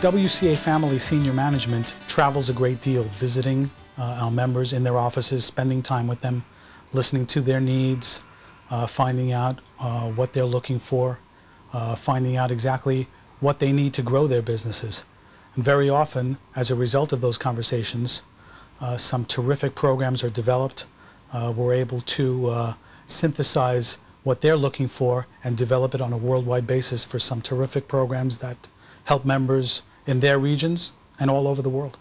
WCA Family Senior Management travels a great deal, visiting our members in their offices, spending time with them, listening to their needs, finding out what they're looking for, finding out exactly what they need to grow their businesses. And very often, as a result of those conversations, some terrific programs are developed. We're able to synthesize what they're looking for and develop it on a worldwide basis for some terrific programs that help members in their regions and all over the world.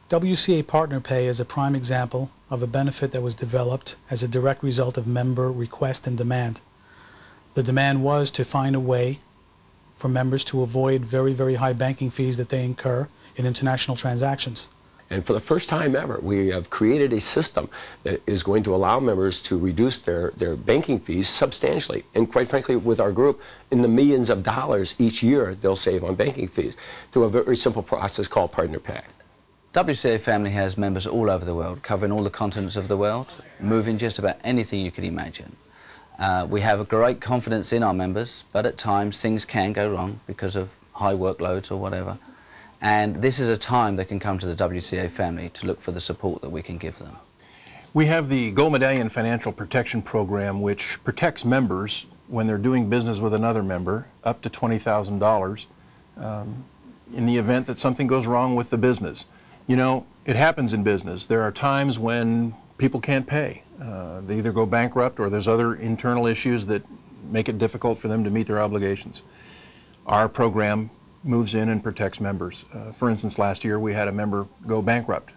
WCA Partner Pay is a prime example of a benefit that was developed as a direct result of member request and demand. The demand was to find a way for members to avoid very, very high banking fees that they incur in international transactions. And for the first time ever, we have created a system that is going to allow members to reduce their banking fees substantially. And quite frankly, with our group, in the millions of dollars each year they'll save on banking fees through a very simple process called Partner Pay. WCA Family has members all over the world, covering all the continents of the world, moving just about anything you can imagine. We have a great confidence in our members, but at times things can go wrong because of high workloads or whatever. And this is a time they can come to the WCA Family to look for the support that we can give them. We have the Gold Medallion Financial Protection Program, which protects members when they're doing business with another member up to $20,000 in the event that something goes wrong with the business. You know, it happens in business. There are times when people can't pay. They either go bankrupt or there's other internal issues that make it difficult for them to meet their obligations. Our program moves in and protects members. For instance, last year we had a member go bankrupt.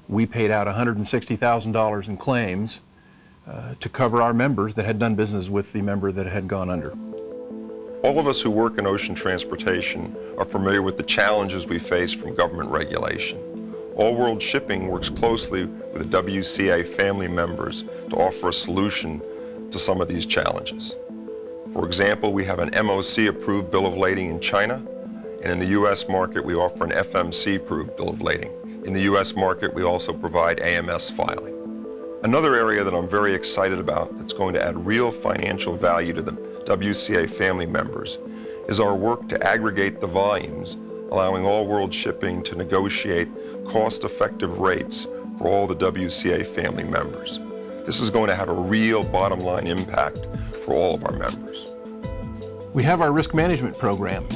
We paid out $160,000 in claims to cover our members that had done business with the member that had gone under. All of us who work in ocean transportation are familiar with the challenges we face from government regulation. All World Shipping works closely with the WCA family members to offer a solution to some of these challenges. For example, we have an MOC-approved bill of lading in China, and in the U.S. market, we offer an FMC-approved bill of lading. In the U.S. market, we also provide AMS filing. Another area that I'm very excited about that's going to add real financial value to the WCA family members is our work to aggregate the volumes, allowing All World Shipping to negotiate cost-effective rates for all the WCA family members. This is going to have a real bottom-line impact for all of our members. We have our risk management program.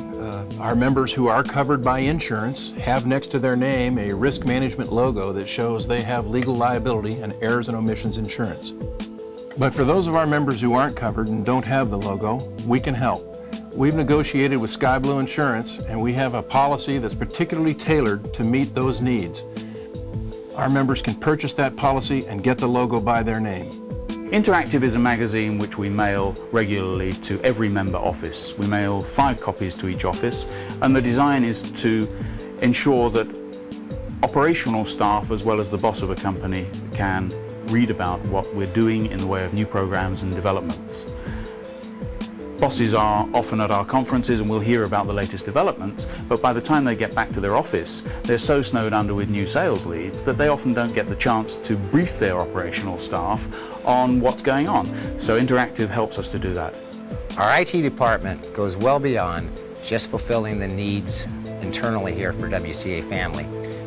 Our members who are covered by insurance have next to their name a risk management logo that shows they have legal liability and errors and omissions insurance. But for those of our members who aren't covered and don't have the logo, we can help. We've negotiated with Sky Blue Insurance, and we have a policy that's particularly tailored to meet those needs. Our members can purchase that policy and get the logo by their name. Interactive is a magazine which we mail regularly to every member office. We mail 5 copies to each office, and the design is to ensure that operational staff as well as the boss of a company can read about what we're doing in the way of new programs and developments. Bosses are often at our conferences and will hear about the latest developments, but by the time they get back to their office, they're so snowed under with new sales leads that they often don't get the chance to brief their operational staff on what's going on. So Interactive helps us to do that. Our IT department goes well beyond just fulfilling the needs internally here for WCA Family.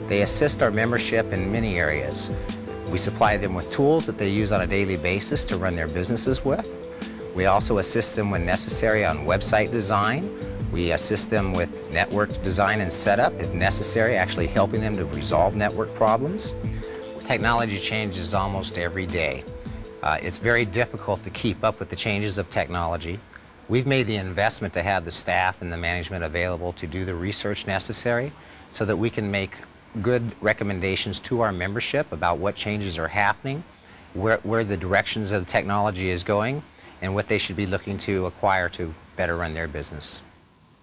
They assist our membership in many areas. We supply them with tools that they use on a daily basis to run their businesses with. We also assist them when necessary on website design. We assist them with network design and setup if necessary, actually helping them to resolve network problems. Technology changes almost every day. It's very difficult to keep up with the changes of technology. We've made the investment to have the staff and the management available to do the research necessary so that we can make good recommendations to our membership about what changes are happening, where the directions of the technology is going, and what they should be looking to acquire to better run their business.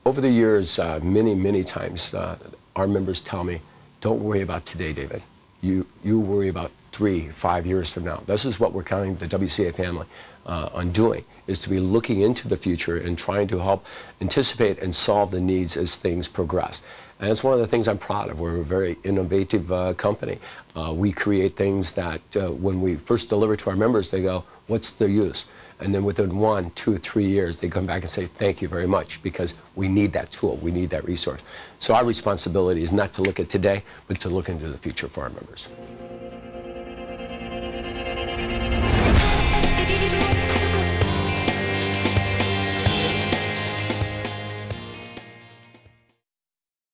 Over the years, many times, our members tell me, don't worry about today, David. You worry about 3, 5 years from now. This is what we're counting the WCA family on doing, is to be looking into the future and trying to help anticipate and solve the needs as things progress. And it's one of the things I'm proud of. We're a very innovative company. We create things that when we first deliver to our members, they go, what's the use? And then within 1, 2, 3 years, they come back and say, thank you very much, because we need that tool, we need that resource. So our responsibility is not to look at today, but to look into the future for our members.